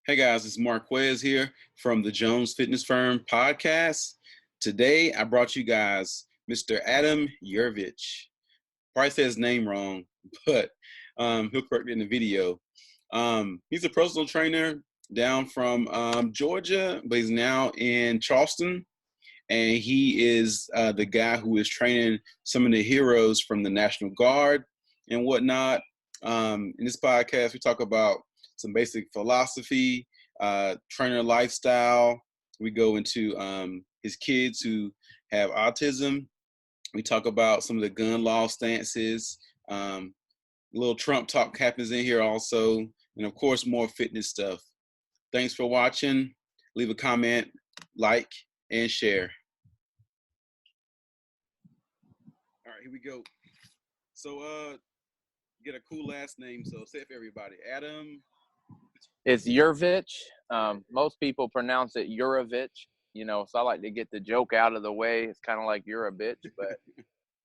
Hey guys, it's Marquez here from the Jones Fitness Firm podcast. Today I brought you guys Mr. Adam Yurvich. Probably said his name wrong, but he'll correct me in the video. He's a personal trainer down from Georgia, but he's now in Charleston. And he is the guy who is training some of the heroes from the National Guard and whatnot. In this podcast, we talk about some basic philosophy, trainer lifestyle. We go into his kids who have autism. We talk about some of the gun law stances. A little Trump talk happens in here also. And of course, more fitness stuff. Thanks for watching. Leave a comment, like, and share. All right, here we go. So, get a cool last name. So, say it for everybody. Adam. It's Yurvich. Most people pronounce it Yurovich, so I like to get the joke out of the way. It's kind of like you're a bitch, but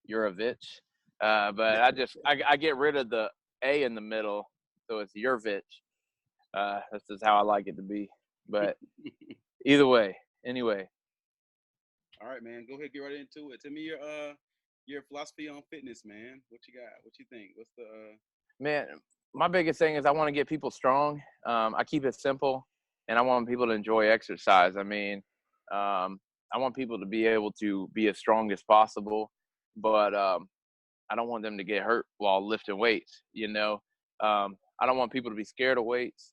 Yurovich. But I get rid of the A in the middle, so it's Yurvich. This is how I like it to be. But either way, anyway. All right, man. Go ahead, get right into it. Tell me your philosophy on fitness, man. What you got? What you think? What's the Man, my biggest thing is I want to get people strong. I keep it simple, and I want people to enjoy exercise. I mean, I want people to be able to be as strong as possible, but I don't want them to get hurt while lifting weights. I don't want people to be scared of weights.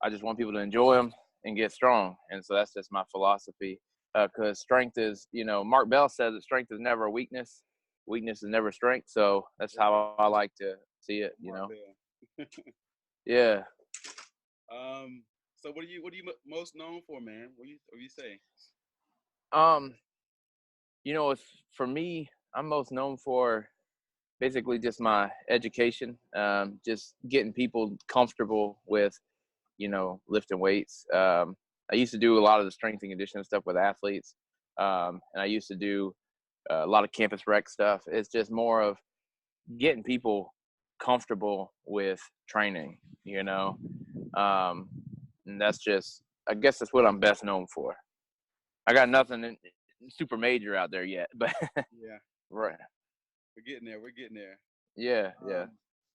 I just want people to enjoy them and get strong. And so that's just my philosophy. Because strength is, Mark Bell says that strength is never a weakness. Weakness is never strength. So that's how I like to see it, Yeah. So what are you most known for, man? What do you say? It's for me, I'm most known for basically just my education, just getting people comfortable with, lifting weights. I used to do a lot of the strength and conditioning stuff with athletes. And I used to do a lot of campus rec stuff. It's just more of getting people comfortable with training, and that's just, I guess that's what I'm best known for. I got nothing super major out there yet, but Yeah, right. we're getting there. We're getting there. Yeah.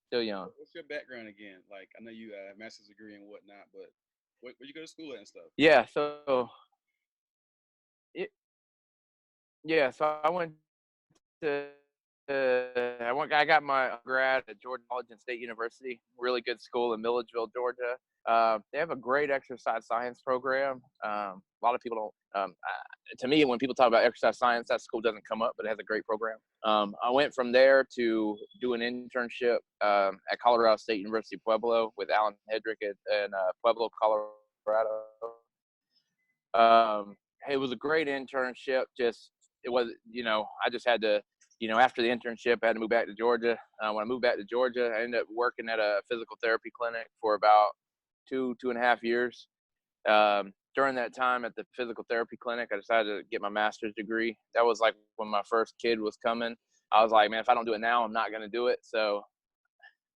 Still young. What's your background again? Like, I know you have a master's degree and whatnot, but where you go to school at and stuff? Yeah. It, so I went to I got my grad at Georgia College and State University, really good school in Milledgeville, Georgia. They have a great exercise science program. A lot of people don't. To me, when people talk about exercise science, that school doesn't come up, but it has a great program. I went from there to do an internship at Colorado State University Pueblo with Alan Hedrick in Pueblo, Colorado. It was a great internship. It was, I just had to, after the internship, I had to move back to Georgia. When I moved back to Georgia, I ended up working at a physical therapy clinic for about 2.5 years. During that time at the physical therapy clinic, I decided to get my master's degree. That was like when my first kid was coming. I was like, man, if I don't do it now, I'm not going to do it. So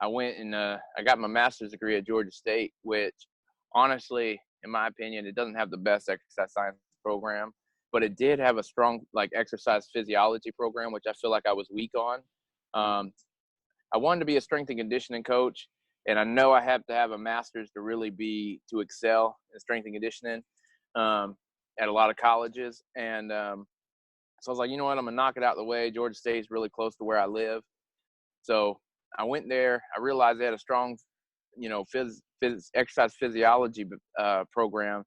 I went and I got my master's degree at Georgia State, which honestly, in my opinion, it doesn't have the best exercise science program, but it did have a strong exercise physiology program, which I feel like I was weak on. I wanted to be a strength and conditioning coach, and I know I have to have a master's to really to excel in strength and conditioning at a lot of colleges. And so I was like, you know what, I'm gonna knock it out of the way. Georgia State is really close to where I live. So I went there. I realized they had a strong, exercise physiology program,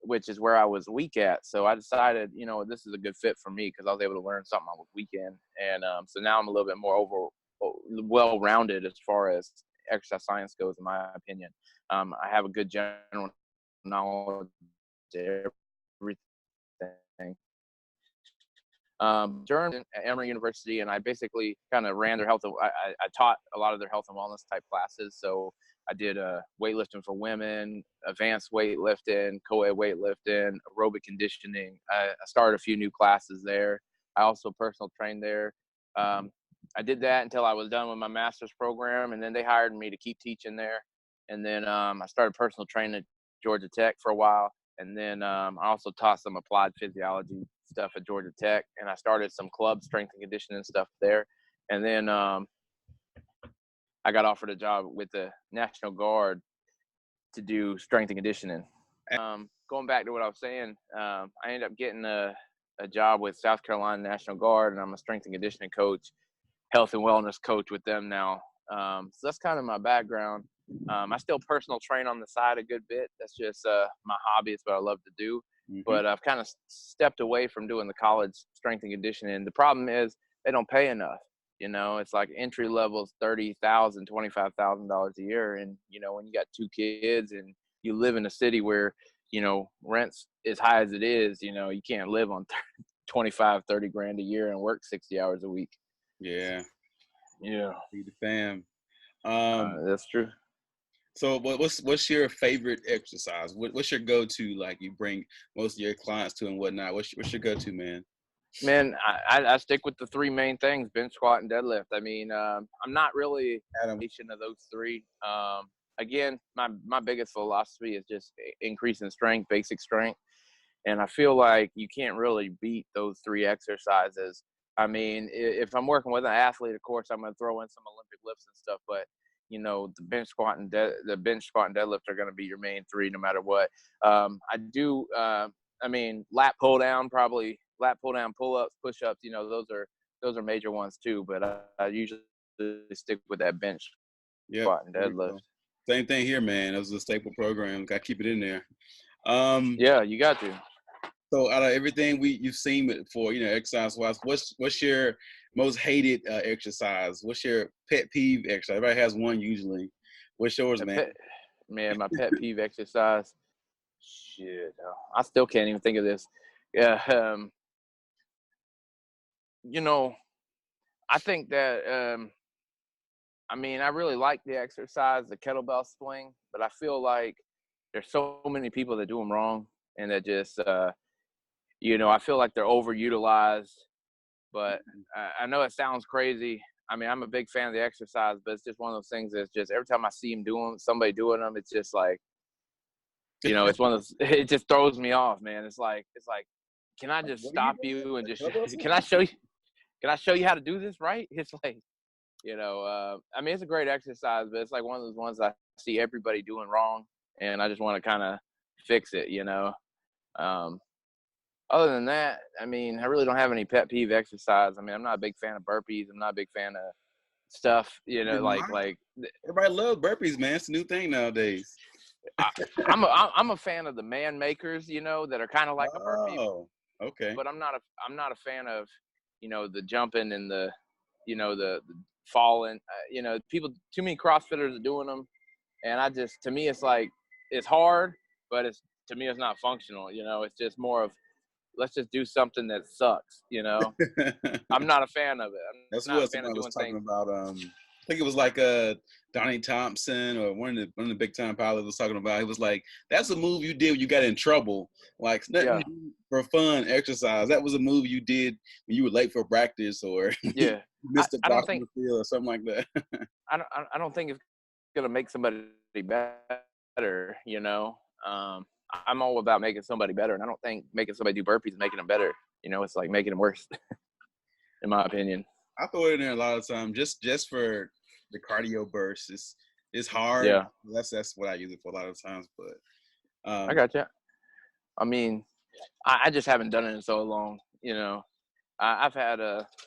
which is where I was weak at. So I decided, this is a good fit for me because I was able to learn something I was weak in. And so now I'm a little bit more well-rounded as far as exercise science goes, in my opinion. I have a good general knowledge of everything. During at Emory University, and I basically kind of ran their health. I taught a lot of their health and wellness type classes. So I did weightlifting for women, advanced weightlifting, co-ed weightlifting, aerobic conditioning. I started a few new classes there. I also personal trained there. I did that until I was done with my master's program, and then they hired me to keep teaching there. And then I started personal training Georgia Tech for a while. And then I also taught some applied physiology stuff at Georgia Tech, and I started some club strength and conditioning stuff there. And then I got offered a job with the National Guard to do strength and conditioning. Going back to what I was saying, I ended up getting a job with South Carolina National Guard, and I'm a strength and conditioning coach, health and wellness coach with them now. So that's kind of my background. I still personal train on the side a good bit. That's just my hobby. It's what I love to do. Mm-hmm. But I've kind of stepped away from doing the college strength and conditioning. The problem is they don't pay enough. You know, it's like entry level's $30,000, $25,000 a year. And, you know, when you got 2 kids and you live in a city where, you know, rent's as high as it is, you know, you can't live on 25, 30 grand a year and work 60 hours a week. Yeah. Yeah. Be the fam. That's true. So what's your favorite exercise? What's your go-to, like you bring most of your clients to and whatnot? What's your go-to, man? Man, I stick with the 3 main things: bench, squat, and deadlift. I mean, I'm not really a combination of those 3. Again, my biggest philosophy is just increasing strength, basic strength. And I feel like you can't really beat those 3 exercises. I mean, if I'm working with an athlete, of course, I'm going to throw in some Olympic lifts and stuff, but you know, the bench squat and deadlift are going to be your main 3 no matter what. I do, I mean, lat pull down, pull-ups, push-ups, you know, those are major ones too, but I usually stick with that bench squat and deadlift. Same thing here, man. It was a staple program. Got to keep it in there. Yeah, you got to. So out of everything you've seen before, you know, exercise-wise, what's your most hated exercise? What's your pet peeve exercise? Everybody has one usually. What's yours, man? My pet peeve exercise. Shit, I still can't even think of this. Yeah, you know, I think that I mean, I really like the exercise, the kettlebell swing, but I feel like there's so many people that do them wrong, and that just you know, I feel like they're overutilized. But I know it sounds crazy. I mean, I'm a big fan of the exercise, but it's just one of those things that's just every time I see somebody doing them, it's just like, you know, it's one of those, it just throws me off, man. It's like, can I just stop you and just, can I show you how to do this right? It's like, you know, I mean, it's a great exercise, but it's like one of those ones I see everybody doing wrong, and I just want to kind of fix it, you know. Other than that, I mean, I really don't have any pet peeve exercise. I mean, I'm not a big fan of burpees. I'm not a big fan of stuff, you know, like everybody loves burpees, man. It's a new thing nowadays. I'm a fan of the man makers, you know, that are kind of like a burpee. Oh, okay. But I'm not a fan of, you know, the jumping and the, you know, the falling. You know, too many CrossFitters are doing them, and to me, it's like it's hard, but to me, it's not functional. You know, it's just more of, let's just do something that sucks, you know. I'm not a fan of it. That's what somebody was talking about. I think it was like Donnie Thompson or one of the big time pilots was talking about. It was like, that's a move you did when you got in trouble, like nothing for fun exercise. That was a move you did when you were late for practice or missed a block on the field or something like that. I don't think it's gonna make somebody better, you know. I'm all about making somebody better, and I don't think making somebody do burpees is making them better. You know, it's like making them worse, in my opinion. I throw it in there a lot of times just for the cardio burst. It's hard. Yeah, that's what I use it for a lot of times. But I got you. I mean, I just haven't done it in so long. You know, I've had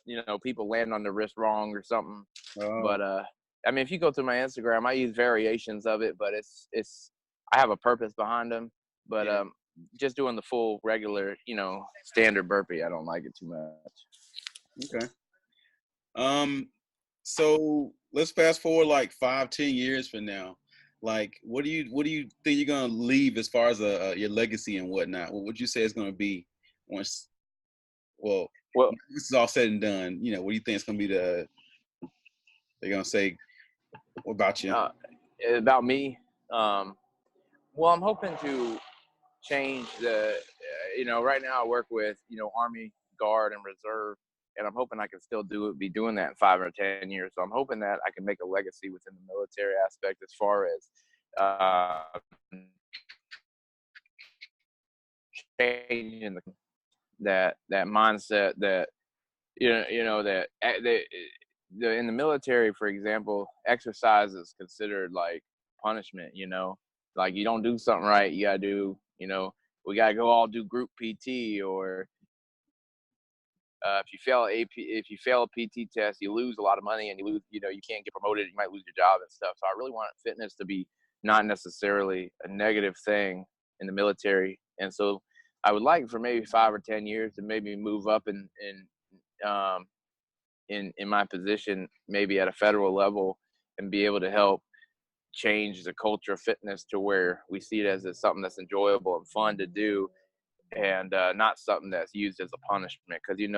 you know, people land on the wrist wrong or something. But I mean, if you go through my Instagram, I use variations of it, but it's I have a purpose behind them. But just doing the full regular, you know, standard burpee, I don't like it too much. Okay. So let's fast forward like 5-10 years from now. Like, what do you think you're gonna leave as far as your legacy and whatnot? What would you say it's gonna be once? Well, this is all said and done. You know, what do you think it's gonna be? They're gonna say, what about you? About me. Well, I'm hoping to change you know, right now I work with, you know, Army, Guard, and Reserve, and I'm hoping I can still be doing that in 5 or 10 years. So I'm hoping that I can make a legacy within the military aspect as far as changing that mindset that that in the military, for example, exercise is considered like punishment. Like you don't do something right, you gotta do. We gotta go all do group PT, or if you fail a PT test, you lose a lot of money, and you lose. You can't get promoted. You might lose your job and stuff. So I really want fitness to be not necessarily a negative thing in the military. And so I would like for maybe 5 or 10 years to maybe move up um, in my position, maybe at a federal level, and be able to help change the culture of fitness to where we see it as something that's enjoyable and fun to do, and not something that's used as a punishment. Because in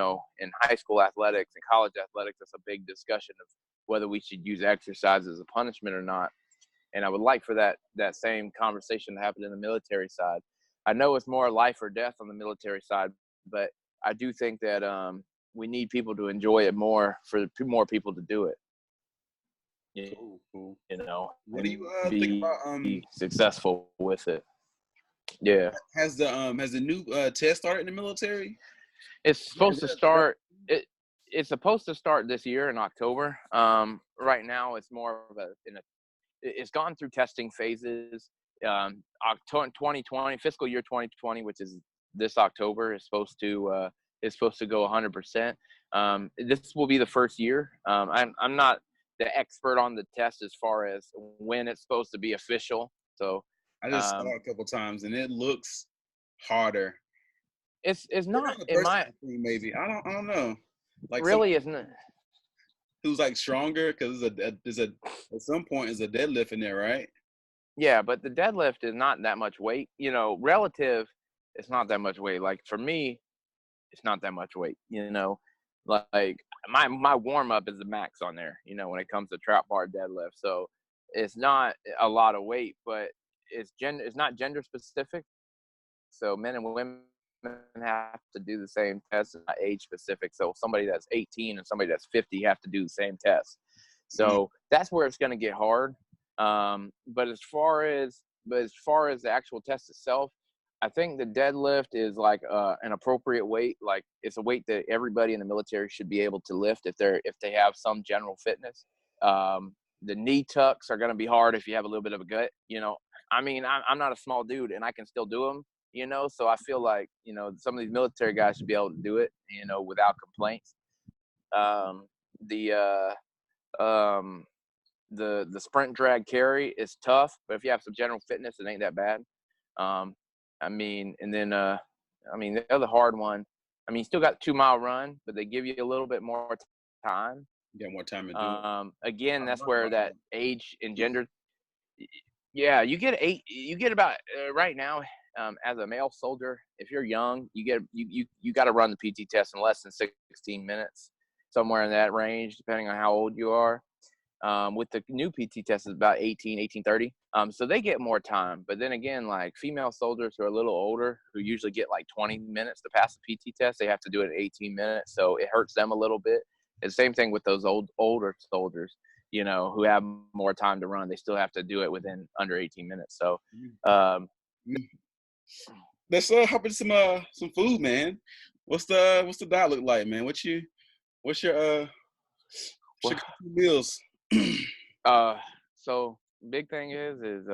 high school athletics and college athletics, that's a big discussion of whether we should use exercise as a punishment or not. And I would like for that same conversation to happen in the military side. I know it's more life or death on the military side, but I do think that we need people to enjoy it more, for more people to do it. Cool. What and do you think be about successful with it. Yeah. has the new test started in the military? It's supposed to start. It's supposed to start this year in October. Right now, it's more of it's gone through testing phases. October 2020, fiscal year 2020, which is this October, is supposed to go 100%. This will be the first year. I'm not the expert on the test as far as when it's supposed to be official. So I just saw it a couple times, and it looks harder. it's not in my maybe I don't know. Like really isn't. Who's like stronger, because there's at some point is a deadlift in there, right? Yeah, but the deadlift is not that much weight. Relative, it's not that much weight. Like for me, it's not that much weight. Like my warm up is the max on there. When it comes to trap bar deadlift, so it's not a lot of weight, but it's not gender specific. So men and women have to do the same test. It's not age specific. So somebody that's 18 and somebody that's 50 have to do the same test. So that's where it's going to get hard. But as far as the actual test itself, I think the deadlift is like an appropriate weight. Like it's a weight that everybody in the military should be able to lift if they have some general fitness. The knee tucks are going to be hard if you have a little bit of a gut. I'm not a small dude, and I can still do them. So I feel like some of these military guys should be able to do it, without complaints. The sprint drag carry is tough, but if you have some general fitness, it ain't that bad. And then the other hard one, you still got 2 mile run, but they give you a little bit more time. You got more time to do it. Again, that's where that age and gender. Yeah, you get about right now, as a male soldier, if you're young, you got to run the PT test in less than 16 minutes, somewhere in that range, depending on how old you are. With the new PT test is about 18:30. So they get more time. But then again, like female soldiers who are a little older, who usually get like 20 minutes to pass the PT test, they have to do it in 18 minutes. So it hurts them a little bit. And same thing with those older soldiers, who have more time to run. They still have to do it within under 18 minutes. So let's hop into some food, man. What's the diet look like, man? What's your meals? So big thing is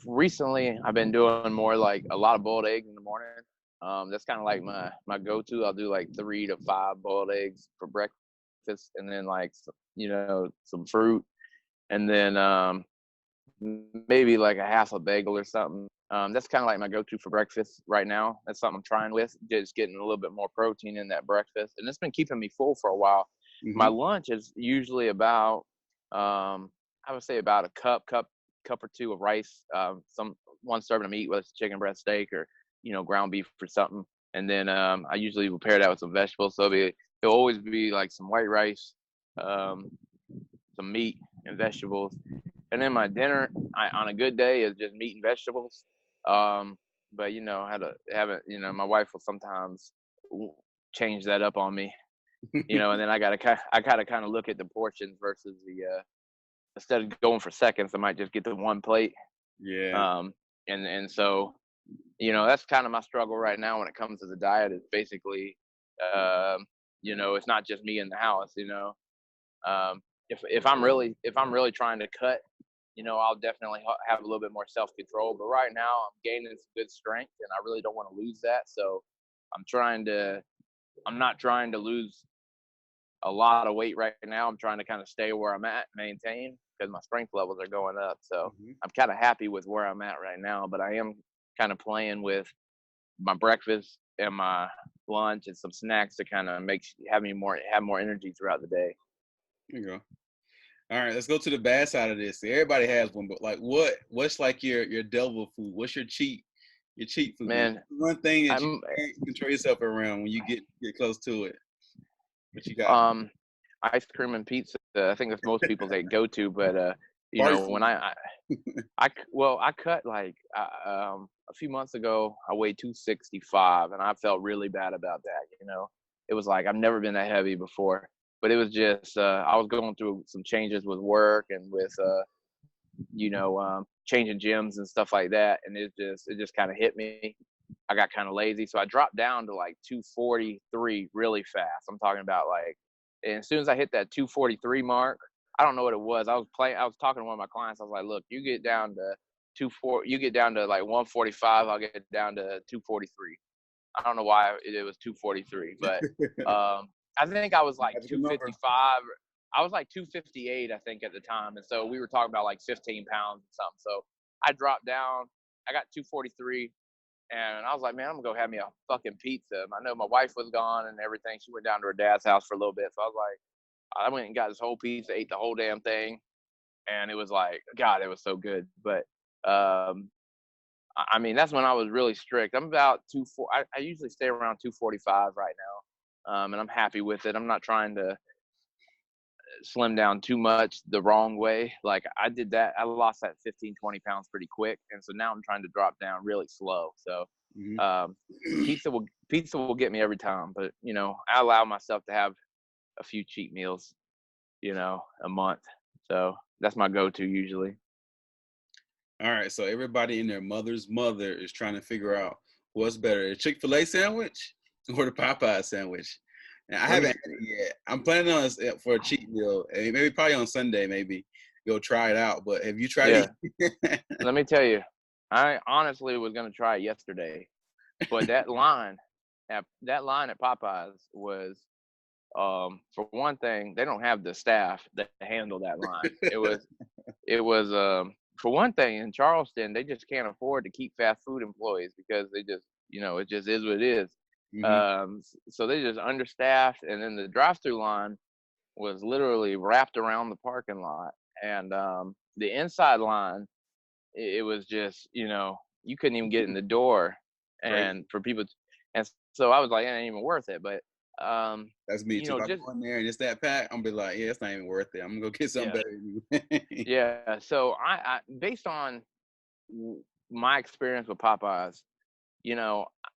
recently I've been doing more like a lot of boiled eggs in the morning. That's kind of like my go-to. I'll do like 3 to 5 boiled eggs for breakfast, and then like some fruit, and then maybe like a half a bagel or something. That's kind of like my go-to for breakfast right now. That's something I'm trying with, just getting a little bit more protein in that breakfast, and it's been keeping me full for a while. Mm-hmm. My lunch is usually about I would say about a cup or two of rice, one serving of meat, whether it's chicken breast steak or ground beef or something, and then I usually will pair that with some vegetables. So it'll always be like some white rice, some meat and vegetables, and then my dinner on a good day is just meat and vegetables. But my wife will sometimes change that up on me. And then I gotta kind of look at the portions versus instead of going for seconds, I might just get the one plate. Yeah. And so, that's kind of my struggle right now when it comes to the diet. Is basically, it's not just me in the house. Um, if I'm really trying to cut, I'll definitely have a little bit more self control. But right now, I'm gaining some good strength, and I really don't want to lose that. So I'm not trying to lose a lot of weight right now. I'm trying to kind of stay where I'm at, maintain, because my strength levels are going up. So I'm kind of happy with where I'm at right now. But I am kind of playing with my breakfast and my lunch and some snacks to kind of have more energy throughout the day. There you go. All right, let's go to the bad side of this. Everybody has one, but like, what's like your devil food? What's your cheat food? Man, One thing that you can't control yourself around when you get close to it. What you got? Ice cream and pizza. I think that's most people's go to. But when I cut like a few months ago, I weighed 265, and I felt really bad about that. It was like I've never been that heavy before. But it was just I was going through some changes with work and with changing gyms and stuff like that, and it just kind of hit me. I got kind of lazy, so I dropped down to like 243 really fast. I'm talking about like, and as soon as I hit that 243 mark, I don't know what it was. I was talking to one of my clients. I was like, look, you get down to like 145, I'll get down to 243. I don't know why it was 243, but I think I was like 255. I was like 258, I think, at the time. And so we were talking about like 15 pounds or something. So I dropped down. I got 243. And I was like, man, I'm going to go have me a fucking pizza. I know my wife was gone and everything. She went down to her dad's house for a little bit. So I was like, I went and got this whole pizza, ate the whole damn thing. And it was like, God, it was so good. But, I mean, that's when I was really strict. I'm about I usually stay around 245 right now. And I'm happy with it. I'm not trying to slim down too much the wrong way. Like I did that. I lost that 15, 20 pounds pretty quick. And so now I'm trying to drop down really slow. So pizza will get me every time. But, I allow myself to have a few cheat meals, a month. So that's my go-to usually. All right. So everybody and their mother's mother is trying to figure out what's better, a Chick-fil-A sandwich or the Popeye sandwich. Now, I haven't had it yet. I'm planning on it for a cheat meal. Maybe probably on Sunday, maybe go try it out. But have you tried it? Let me tell you, I honestly was going to try it yesterday, but that line at Popeyes was, for one thing, they don't have the staff that handle that line. It was for one thing, in Charleston, they just can't afford to keep fast food employees because they just, it just is what it is. So they just understaffed, and then the drive-through line was literally wrapped around the parking lot, and the inside line, it was just, you couldn't even get in the door, and for people, and so I was like, it ain't even worth it. But that's me too. If I go in there and it's that pack, I'm gonna be like, yeah, it's not even worth it. I'm gonna go get something better. Yeah. So I based on my experience with Popeyes,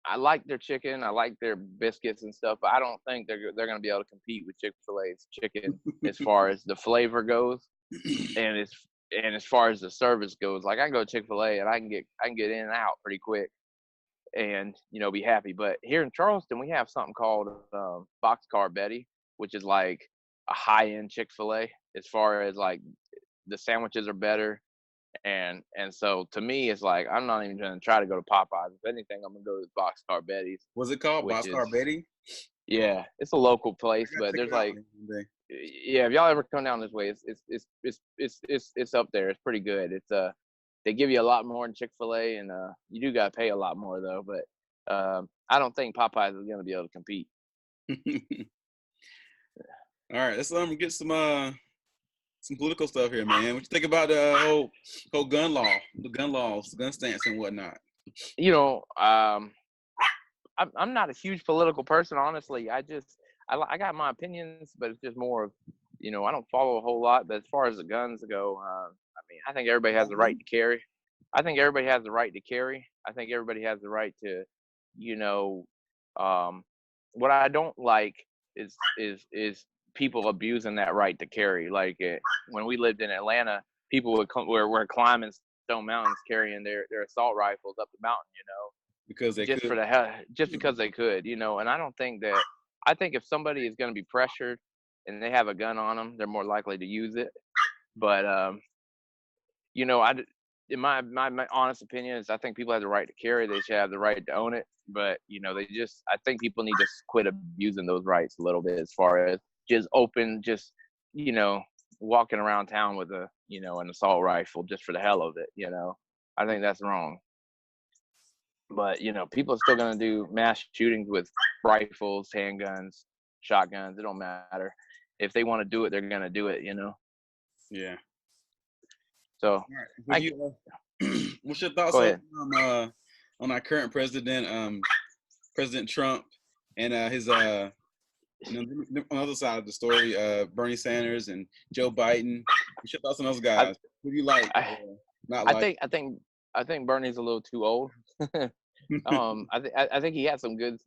I like their chicken, I like their biscuits and stuff, but I don't think they're going to be able to compete with Chick-fil-A's chicken as far as the flavor goes, and as far as the service goes. Like I can go to Chick-fil-A and I can get in and out pretty quick, and be happy. But here in Charleston, we have something called Boxcar Betty, which is like a high-end Chick-fil-A as far as like the sandwiches are better. And so to me, it's like I'm not even going to try to go to Popeyes. If anything, I'm gonna go to Boxcar Betty's. What's it called? Boxcar Betty? Yeah, it's a local place, but there's like, if y'all ever come down this way, it's up there. It's pretty good. It's they give you a lot more than Chick-fil-A, and you do gotta pay a lot more though. But I don't think Popeyes is gonna be able to compete. All right, let's get some political stuff here, man. What you think about the whole gun law, the gun laws, gun stance, and whatnot? I'm not a huge political person, honestly. I got my opinions, but it's just more of, I don't follow a whole lot. But as far as the guns go, I think everybody has the right to carry. I think everybody has the right to carry. I think everybody has the right to, what I don't like is people abusing that right to carry. Like when we lived in Atlanta, people were climbing Stone Mountains carrying their assault rifles up the mountain, because they just could. for the hell, just because they could, you know. And I don't think that. I think if somebody is going to be pressured and they have a gun on them, they're more likely to use it. But you know, in my honest opinion is I think people have the right to carry. They should have the right to own it. But you know, I think people need to quit abusing those rights a little bit as far as just open, just you know, walking around town with an assault rifle just for the hell of it. You know, I think that's wrong. But you know, people are still gonna do mass shootings with rifles, handguns, shotguns. It don't matter. If they want to do it, they're gonna do it. You know. Yeah. So All right. What I do you? What's your thoughts go ahead. on our current president, President Trump, and his on the other side of the story, Bernie Sanders and Joe Biden. What's your thoughts on those I guys? Who do you like? I, Not I like? think I think I think Bernie's a little too old. I think he had some good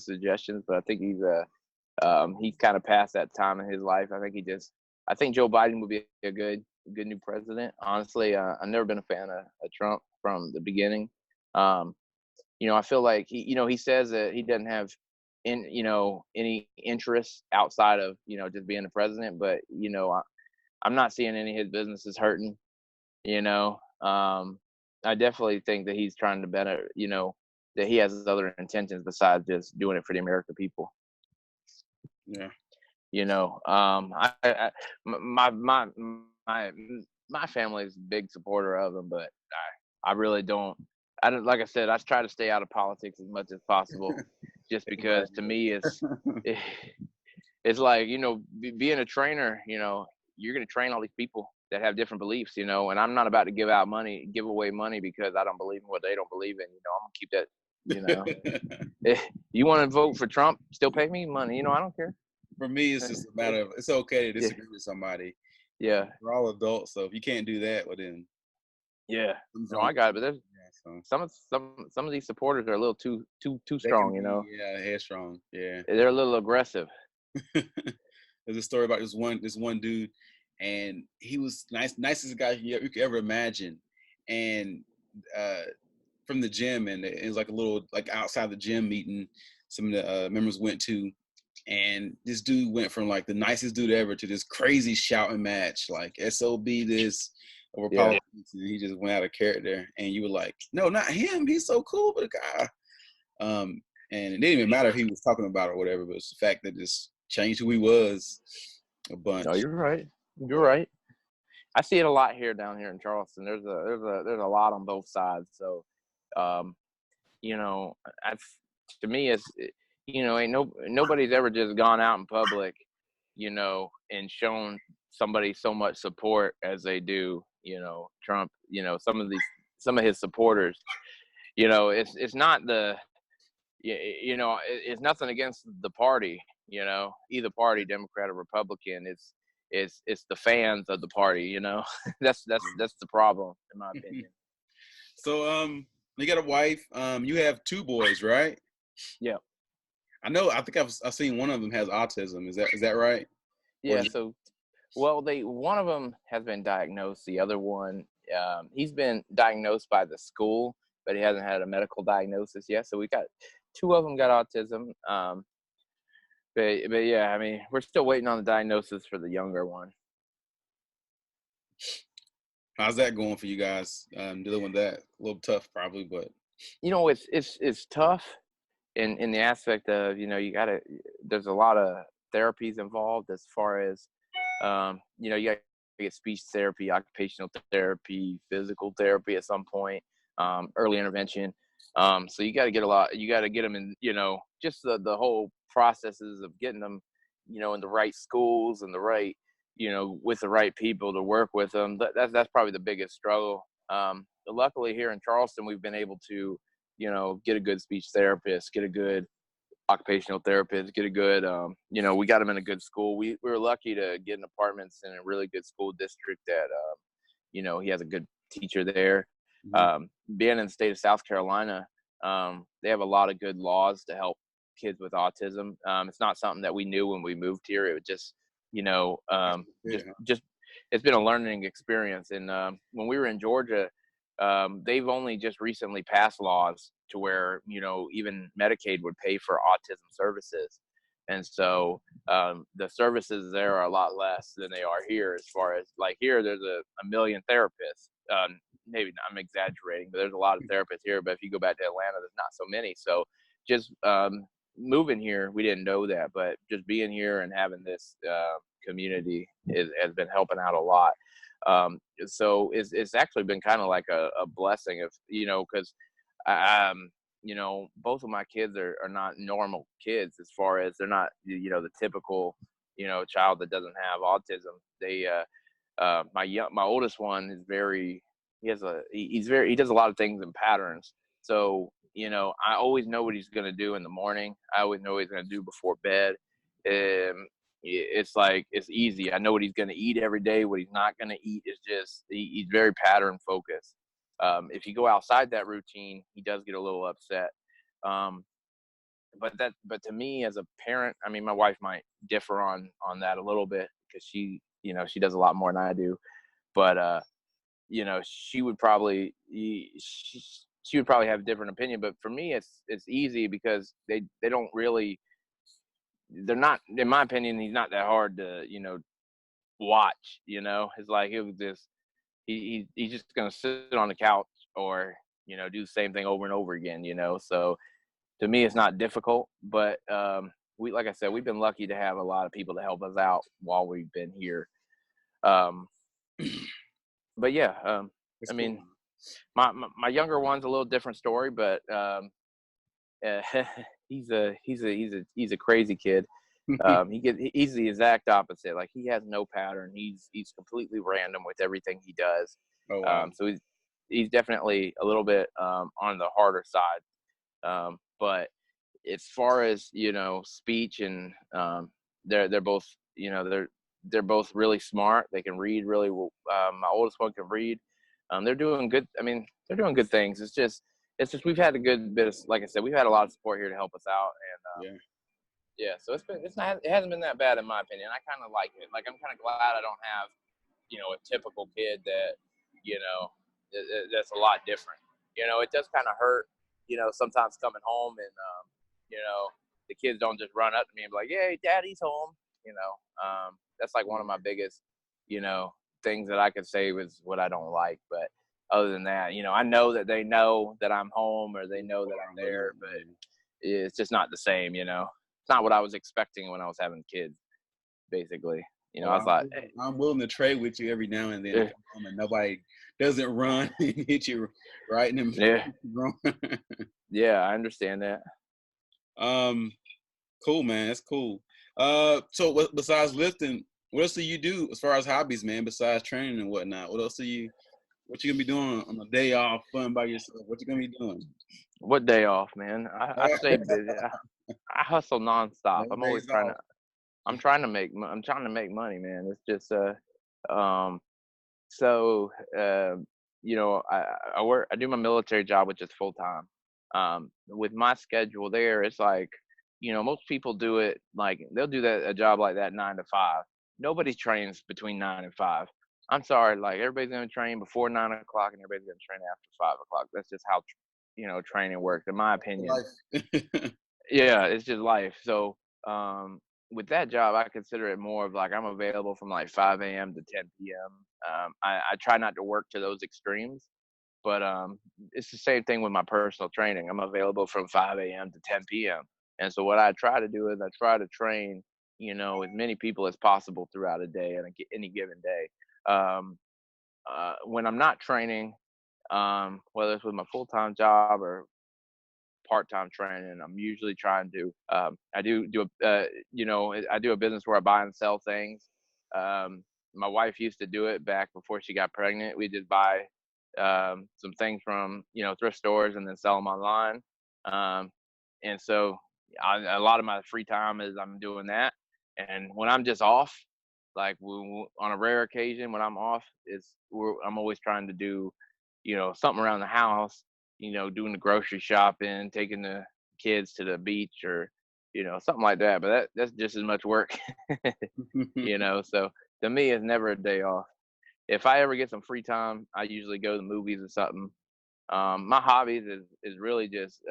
suggestions, but I think he's kind of past that time in his life. I think Joe Biden would be a good new president. Honestly, I've never been a fan of Trump from the beginning. Um, you know, I feel like he says that he doesn't have any interest outside of just being the president, but I'm not seeing any of his businesses hurting. You know, I definitely think that he's trying to better. That he has other intentions besides just doing it for the American people. Yeah. My family's a big supporter of him, but I really don't. I don't like I said. I try to stay out of politics as much as possible, just because to me it's like being a trainer. You're going to train all these people that have different beliefs. And I'm not about to give away money because I don't believe in what they don't believe in. I'm gonna keep that. If you want to vote for Trump, still pay me money. I don't care. For me, it's just a matter of it's okay to Yeah. disagree with somebody. Yeah. We're all adults, so if you can't do that, well then. Yeah. No, I got it. But there's some of these supporters are a little too strong. Yeah, headstrong. Yeah. They're a little aggressive. There's a story about this one dude, and he was nicest guy you could ever imagine, and from the gym, and it was like a little like outside the gym meeting some of the members went to, and this dude went from like the nicest dude ever to this crazy shouting match like SOB this over politics, and he just went out of character, and you were like, no, not him, he's so cool, but a guy. And it didn't even matter if he was talking about it or whatever, but it's the fact that just changed who he was a bunch. No, you're right. You're right. I see it a lot down here in Charleston. There's a lot on both sides. So, to me, nobody's ever just gone out in public, and shown somebody so much support as they do, Trump. Some of his supporters. It's not it's nothing against the party. Either party, Democrat or Republican. It's the fans of the party. That's the problem in my opinion. So you got a wife. You have two boys, right? Yeah. I think I've seen one of them has autism. Is that right? Yeah. So, one of them has been diagnosed. The other one, he's been diagnosed by the school, but he hasn't had a medical diagnosis yet. So we got two of them got autism. But yeah, I mean, we're still waiting on the diagnosis for the younger one. How's that going for you guys? Dealing with that, a little tough probably, but it's tough in the aspect of there's a lot of therapies involved as far as you got to get speech therapy, occupational therapy, physical therapy at some point, early intervention. So you got to get them in, just the whole processes of getting them, in the right schools and the right, with the right people to work with them. That's probably the biggest struggle. But luckily here in Charleston, we've been able to, get a good speech therapist, get a good occupational therapist, get a good, we got them in a good school. We were lucky to get in apartments in a really good school district that, he has a good teacher there. Being in the state of South Carolina, they have a lot of good laws to help kids with autism. It's not something that we knew when we moved here. It was just, just it's been a learning experience. And when we were in Georgia, they've only just recently passed laws to where, even Medicaid would pay for autism services. And so the services there are a lot less than they are here. As far as like here, there's a million therapists. Maybe I'm exaggerating, but there's a lot of therapists here. But if you go back to Atlanta, there's not so many. So just moving here, we didn't know that, but just being here and having this community has been helping out a lot. So it's actually been kind of like a blessing of, because both of my kids are not normal kids, as far as they're not, the typical, child that doesn't have autism. They, my oldest one is he does a lot of things in patterns. So, I always know what he's going to do in the morning. I always know what he's going to do before bed. It's like, it's easy. I know what he's going to eat every day. What he's not going to eat is just, he's very pattern focused. If you go outside that routine, he does get a little upset. But to me as a parent, I mean, my wife might differ on that a little bit, because she does a lot more than I do. But she would probably have a different opinion. But for me, it's easy, because they don't really, they're not, in my opinion, he's not that hard to watch. It's like, it was just, he's just gonna sit on the couch, or do the same thing over and over again. So to me, it's not difficult. But like I said, we've been lucky to have a lot of people to help us out while we've been here. But yeah, I mean, my younger one's a little different story, but he's a crazy kid. He's the exact opposite. Like, he has no pattern. He's completely random with everything he does. Oh, wow. So he's definitely a little bit on the harder side. But as far as speech, and they're both they're both really smart. They can read really well. My oldest one can read. They're doing good. I mean, they're doing good things. It's just we've had a good bit of, like I said, we've had a lot of support here to help us out. And yeah, so it hasn't been that bad, in my opinion. I kind of like it. Like, I'm kind of glad I don't have a typical kid that that's a lot different. It does kind of hurt sometimes coming home, and the kids don't just run up to me and be like, "Hey, Daddy's home." That's like one of my biggest things that I could say was what I don't like. But other than that, I know that they know that I'm home, or they know that I'm there, but it's just not the same. It's not what I was expecting when I was having kids, basically. I thought, hey, I'm willing to trade with you every now and then, and nobody doesn't run and hit you right in the Yeah, I understand that. Cool, man. That's cool. So besides lifting, what else do you do as far as hobbies, man? Besides training and whatnot, what you gonna be doing on a day off, fun by yourself? What you gonna be doing? What day off, man? I stay busy. I hustle nonstop. I'm always trying to. I'm trying to make money, man. It's just so I do my military job, which is full time. With my schedule there, it's like, most people do it, like, they'll do a job like that 9 to 5. Nobody trains between 9 and 5. I'm sorry, like, everybody's gonna train before 9 o'clock, and everybody's gonna train after 5 o'clock. That's just how training works, in my opinion. Yeah, it's just life. So with that job, I consider it more of like, I'm available from like 5 a.m. to 10 p.m. I try not to work to those extremes, but it's the same thing with my personal training. I'm available from 5 a.m. to 10 p.m. And so what I try to do is I try to train, as many people as possible throughout a day and any given day. When I'm not training, whether it's with my full-time job or part-time training, I'm usually trying to I do I do a business where I buy and sell things. My wife used to do it back before she got pregnant. We just buy some things from thrift stores and then sell them online. And so a lot of my free time is I'm doing that. And when I'm just off, like on a rare occasion when I'm off, I'm always trying to do something around the house, doing the grocery shopping, taking the kids to the beach, or something like that. But that's just as much work. So to me, it's never a day off. if I ever get some free time, I usually go to the movies or something. My hobbies is really just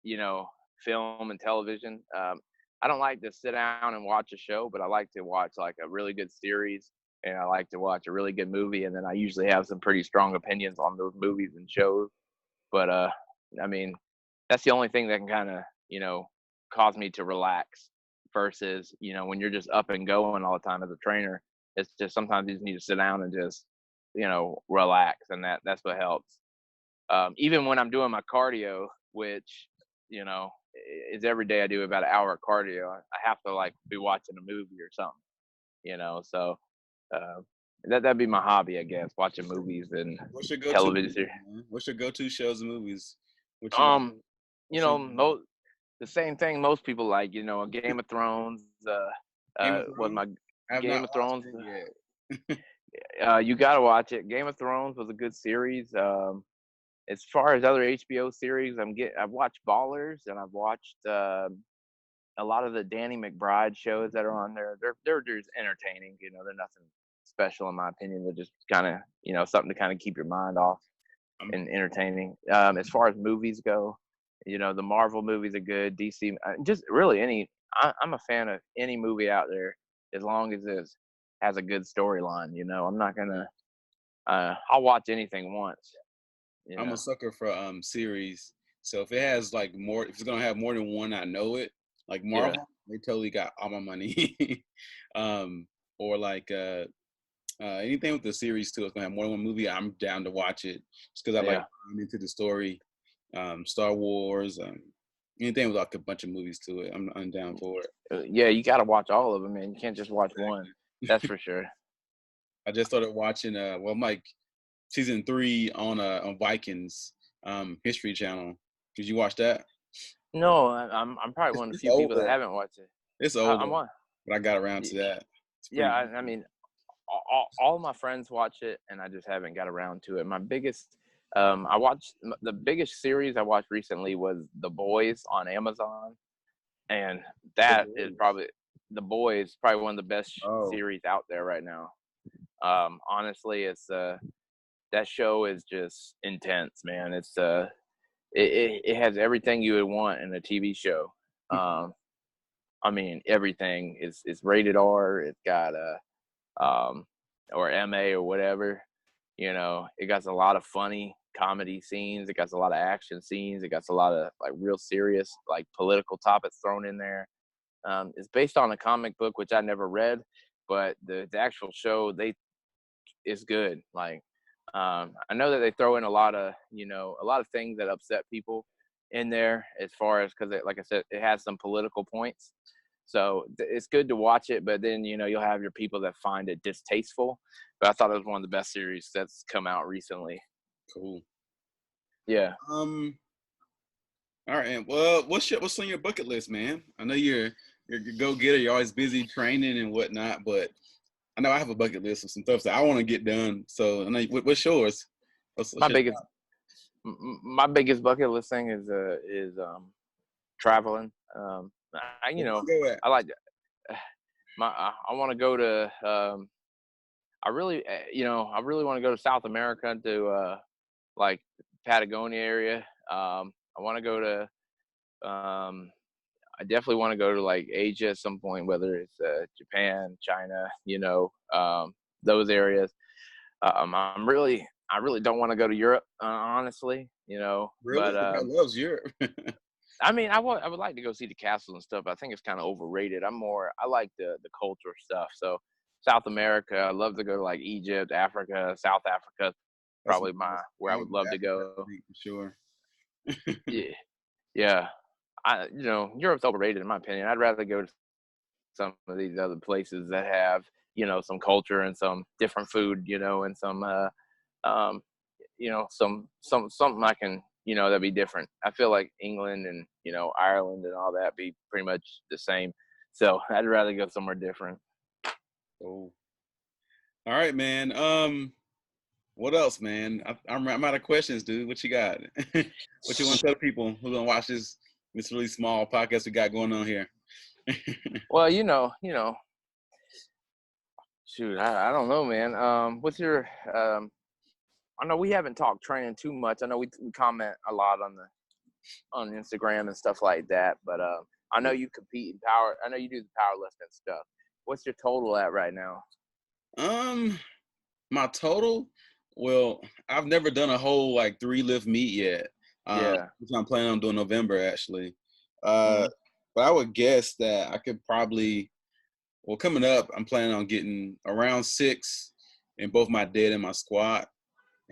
you know, film and television. I don't like to sit down and watch a show, but I like to watch like a really good series, and I like to watch a really good movie, and then I usually have some pretty strong opinions on those movies and shows. But I mean, that's the only thing that can kind of, you know, cause me to relax versus, you know, when you're just up and going all the time as a trainer, it's just sometimes you just need to sit down and just, you know, relax, and that's what helps. Even when I'm doing my cardio, which, you know, is every day I do about an hour of cardio, I have to like be watching a movie or something, you know. So uh, that'd be my hobby, I guess, watching movies and What's your go-to television movies, series. man? What's your go-to shows and movies? What you like? Um, you What's your know, the same thing most people like, you know, Game of Thrones. Game of Was Thrones? my I have not Game of watched Thrones. it yet. You gotta watch it. Game of Thrones was a good series. As far as other HBO series, I've watched Ballers, and I've watched a lot of the Danny McBride shows that are on there. They're just entertaining. You know, they're nothing special in my opinion. They're just kind of, you know, something to kind of keep your mind off I'm, and entertaining. As far as movies go, you know, the Marvel movies are good. DC, just really any. I'm a fan of any movie out there as long as it has a good storyline. You know, I'm not gonna. I'll watch anything once. You I'm a know. sucker for series. So if it has like more, if it's gonna have more than one, I know it. Like Yeah. Marvel, they totally got all my money. um, or like anything with the series too. It's gonna have more than one movie. I'm down to watch it just because I like Yeah. I'm into the story. Star Wars, anything with like a bunch of movies to it. I'm down for it. Yeah. You got to watch all of them, man. You can't just watch one. That's for sure. I just started watching well, I'm like season 3 on Vikings History Channel. Did you watch that? No, I'm probably one of the It's few people that older. haven't watched it. It's I'm older, on. but I got around to that. It's Yeah, pretty I good. mean, all my friends watch it, and I just haven't got around to it. My biggest, I watched the biggest series I watched recently was The Boys on Amazon, and The that is Boys. probably The Boys, probably one of the best Oh, series out there right now. Honestly, it's that show is just intense, man. It has everything you would want in a TV show. Um, I mean, everything is rated R. It's got a or MA or whatever. You know, it got a lot of funny comedy scenes. It got a lot of action scenes. It got a lot of like real serious like political topics thrown in there. It's based on a comic book which I never read, but the actual show is good. Like I know that they throw in a lot of, you know, a lot of things that upset people in there as far as because like I said, it has some political points. So it's good to watch it, but then, you know, you'll have your people that find it distasteful. But I thought it was one of the best series that's come out recently. cool. Yeah. Um, all right. Well, what's on your bucket list, man? I know you're a go-getter. You're always busy training and whatnot, but I know I have a bucket list of some stuff that I want to get done. So, I know, what's yours? What's My your biggest my biggest bucket list thing is traveling. You where you know, want to go at? I like I want to go to I really want to go to South America to like Patagonia area. I want to go to I definitely want to go to like Asia at some point, whether it's Japan, China, you know, those areas. I really don't want to go to Europe, honestly, you know, Really? but Everybody loves Europe. I mean, I would like to go see the castles and stuff. I think it's kind of overrated. I like the culture stuff. So South America, I love to go to like Egypt, Africa, South Africa, That's probably nice. where I I want would to go love to to Africa, go. I think, for sure. Yeah, yeah. You know, Europe's overrated in my opinion. I'd rather go to some of these other places that have, you know, some culture and some different food, you know, and some um you know, something I can, you know, that'd be different. I feel like England and, you know, Ireland and all that be pretty much the same. So I'd rather go somewhere different. Oh, all right, man. What else, man? I'm out of questions, dude. What you got? What you want to tell people who gonna watch this really small podcast we got going on here? Well, you know, Shoot, I don't know, man. What's your I know we haven't talked training too much. I know we comment a lot on Instagram and stuff like that, but I know you compete in power. I know you do the powerlifting stuff. What's your total at right now? Um, my total, well, I've never done a whole like 3 lift meet yet. Yeah. Which I'm planning on doing November actually. Uh, Mhm. but I would guess that I could probably, well, coming up, I'm planning on getting around 6 in both my dead and my squat.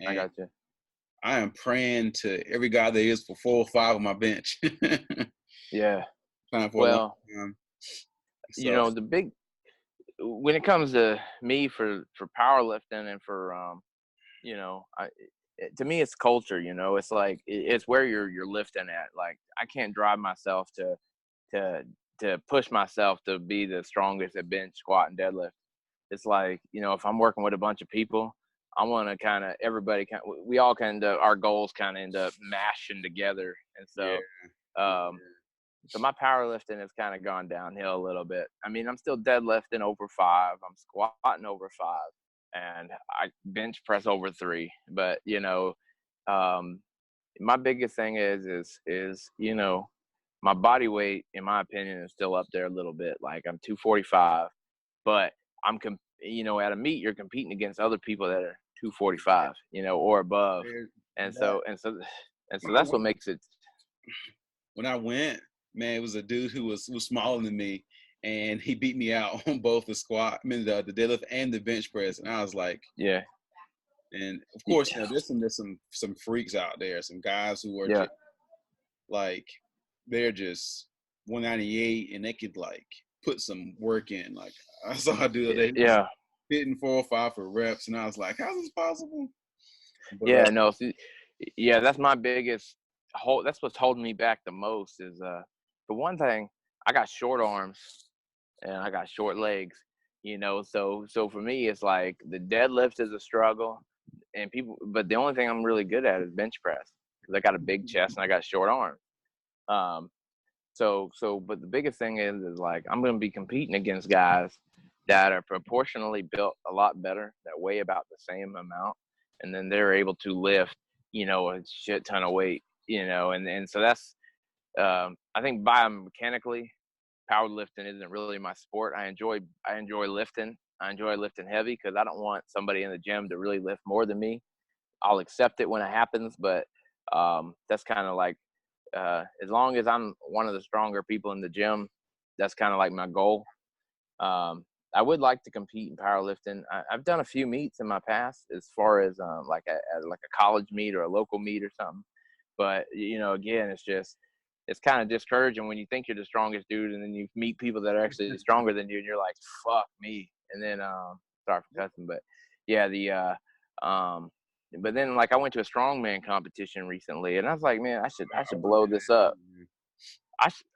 I And got you. I am praying to every God there is for 4 or 5 on my bench. Yeah. Trying for a long Well, time. you So know, the big when it comes to me for powerlifting and for you know, to me it's culture. You know, it's like it's where you're lifting at. Like I can't drive myself to to push myself to be the strongest at bench, squat, and deadlift. It's like, you know, if I'm working with a bunch of people, I want to kind of everybody kind we all kind of our goals kind of end up mashing together, and yeah, um, so my powerlifting has kind of gone downhill a little bit. I mean, I'm still deadlifting over 5, I'm squatting over 5, and I bench press over 3. But you know, um, my biggest thing is you know, my body weight, in my opinion, is still up there a little bit. Like I'm 245, but you know, at a meet you're competing against other people that are 245, you know, or above, there's and that. so When I that's what went, makes it. when I went, man, it was a dude who was smaller than me, and he beat me out on both the squat, I mean the deadlift and the bench press, and I was like, Yeah, and of course, yeah, there's some freaks out there, some guys who are yeah, just like they're just 198 and they could like put some work in. Like I saw a dude today who was yeah. hitting 4 or 5 for reps, and I was like, how's this possible? But Yeah, no, see, yeah, that's my biggest that's what's holding me back the most is for one thing, I got short arms and I got short legs, you know, so for me it's like the deadlift is a struggle and people but the only thing I'm really good at is bench press because I got a big chest and I got short arms. Um but the biggest thing is like I'm going to be competing against guys that are proportionally built a lot better, that weigh about the same amount, and then they're able to lift, you know, a shit ton of weight, you know, and so that's I think biomechanically, powerlifting isn't really my sport. I enjoy lifting. I enjoy lifting heavy because I don't want somebody in the gym to really lift more than me. I'll accept it when it happens, but that's kind of like as long as I'm one of the stronger people in the gym, that's kind of like my goal. Um, I would like to compete in powerlifting. I've done a few meets in my past, as far as like like a college meet or a local meet or something. But you know, again, it's kind of discouraging when you think you're the strongest dude, and then you meet people that are actually stronger than you, and you're like, "Fuck me!" And then, sorry for cussing, but yeah, but then like I went to a strongman competition recently, and I was like, man, I I should went blow there this up. too, man.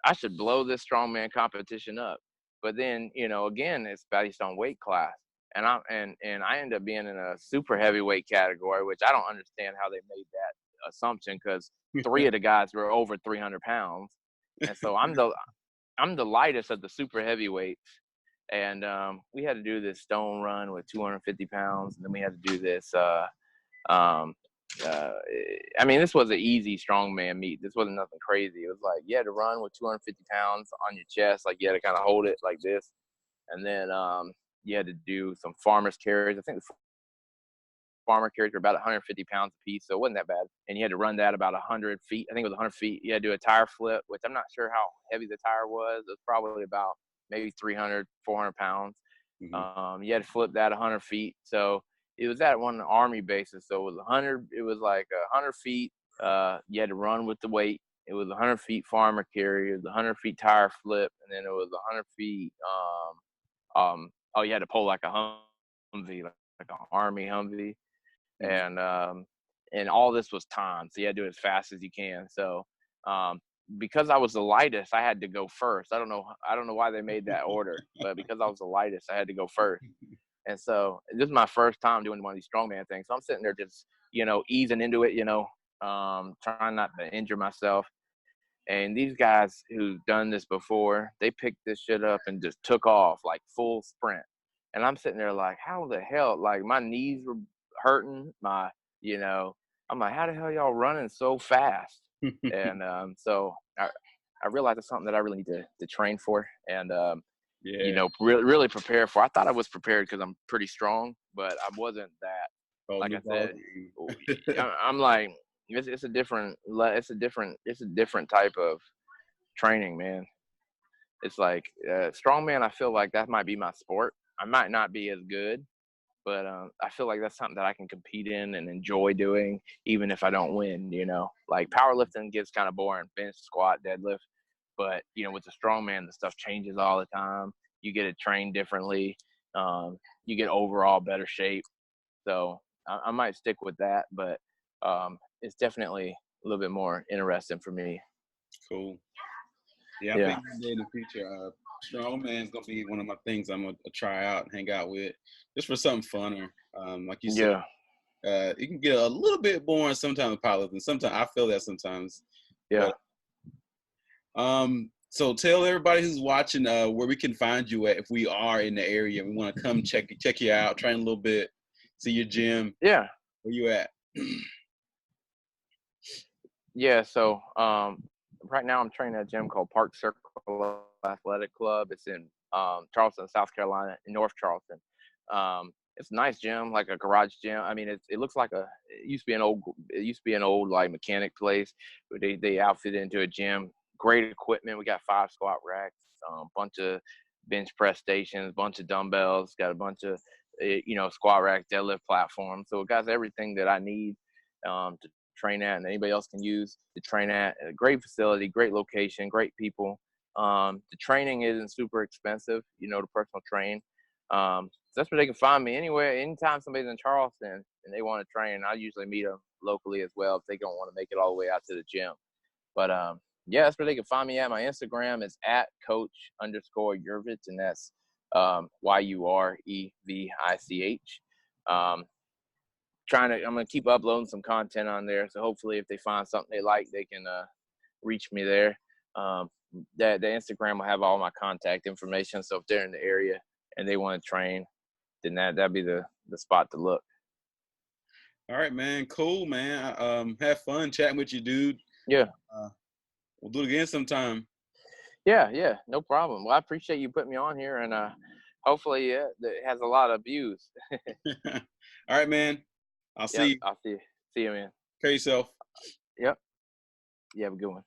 I should blow this strongman competition up. But then, you know, again, it's based on weight class. And I end up being in a super heavyweight category, which I don't understand how they made that assumption because 3 of the guys were over 300 pounds. And so I'm the lightest of the super heavyweights. And we had to do this stone run with 250 pounds. And then we had to do this um, uh, I mean, this was an easy strongman meet. This wasn't nothing crazy. It was like you had to run with 250 pounds on your chest, like you had to kind of hold it like this, and then you had to do some farmer's carries. I think the farmer carries were about 150 pounds a piece, so it wasn't that bad. And you had to run that about 100 feet. I think it was 100 feet. You had to do a tire flip, which I'm not sure how heavy the tire was. It was probably about maybe 300, 400 pounds. Mhm. You had to flip that 100 feet. So it was at one army bases. So it was 100. It was like 100 feet. You had to run with the weight. It was 100 feet farmer carry. It was 100 feet tire flip, and then it was 100 feet. Oh, you had to pull like a Humvee, like an army Humvee, Mhm. and all this was timed, so you had to do it as fast as you can. So um, because I was the lightest, I had to go first. I don't know why they made that order, but because I was the lightest, I had to go first. And so this is my first time doing one of these strongman things. So I'm sitting there just, you know, easing into it, you know, trying not to injure myself. And these guys who've done this before, they picked this shit up and just took off like full sprint. And I'm sitting there like, how the hell? Like my knees were hurting. You know, I'm like, how the hell y'all running so fast? And so I realized it's something that I really need to train for and Yeah. really prepare for. I thought I was prepared because I'm pretty strong, but I wasn't that. Oh, Like new I ball said, game. I'm like, it's a different type of training, man. It's like strongman. I feel like that might be my sport. I might not be as good, but I feel like that's something that I can compete in and enjoy doing, even if I don't win. Like powerlifting gets kind of boring, bench, squat, deadlift. But with the strongman, the stuff changes all the time. You get it trained differently. You get overall better shape. So I might stick with that, but it's definitely a little bit more interesting for me. Cool. Yeah, I Yeah. think one day in the future, strongman's gonna be one of my things I'm gonna try out and hang out with, just for something funner. Like you said, Yeah. it can get a little bit boring sometimes with powerlifting. Sometimes I feel that sometimes, Yeah. but so tell everybody who's watching where we can find you at if we are in the area. We want to come check you out, train a little bit, see your gym. Yeah. Where you at? Yeah. So right now I'm training at a gym called Park Circle Athletic Club. It's in Charleston, South Carolina, in North Charleston. It's a nice gym, like a garage gym. I mean, it looks like it used to be an old like mechanic place, but they outfitted into a gym. Great equipment. We got 5 squat racks, bunch of bench press stations, bunch of dumbbells, got a bunch of squat racks, deadlift platforms. So it got everything that I need to train at, and anybody else can use to train at. A great facility, great location, great people. The training isn't super expensive, to personal train. So that's where they can find me anywhere. Anytime somebody's in Charleston and they want to train, I usually meet them locally as well if they don't want to make it all the way out to the gym. But yeah, that's where they can find me at. My Instagram is at coach_Yurvich, and that's YUREVICH. I'm gonna keep uploading some content on there. So hopefully, if they find something they like, they can reach me there. Um, the Instagram will have all my contact information. So if they're in the area and they want to train, then that'd be the spot to look. All right, man. Cool, man. Have fun chatting with you, dude. Yeah. We'll do it again sometime. Yeah, no problem. Well, I appreciate you putting me on here, and hopefully it has a lot of views. All right, man. I'll see Yep, you. I'll see you, man. Care yourself. Yep. You have a good one.